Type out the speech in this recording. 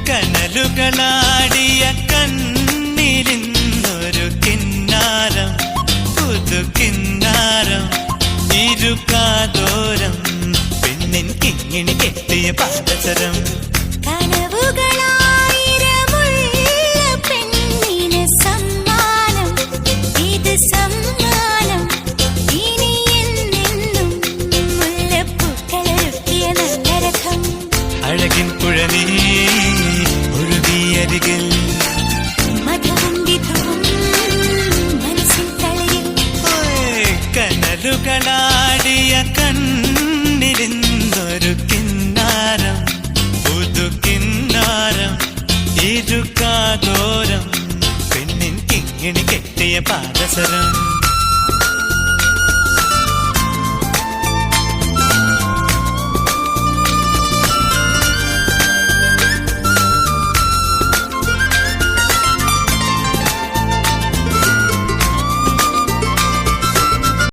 കനലുകളാടിയ കണ്ണിലിന്നൊരു കിന്നാരം, പുതു കിന്നാരം, ഇരുകാതോരം, പെണ്ണിൻ കിങ്ങിണി കെട്ടിയ പാദസരം. അഴകിൻ പുഴനീ ഒഴുകിയരികിൽ കനലുകളാടിയ കണ്ണിലിന്നൊരു കിന്നാരം, പുതു കിന്നാരം, ഇരുകാതോരം, പെണ്ണിൻ കിങ്ങിണി കെട്ടിയ പാദസരം.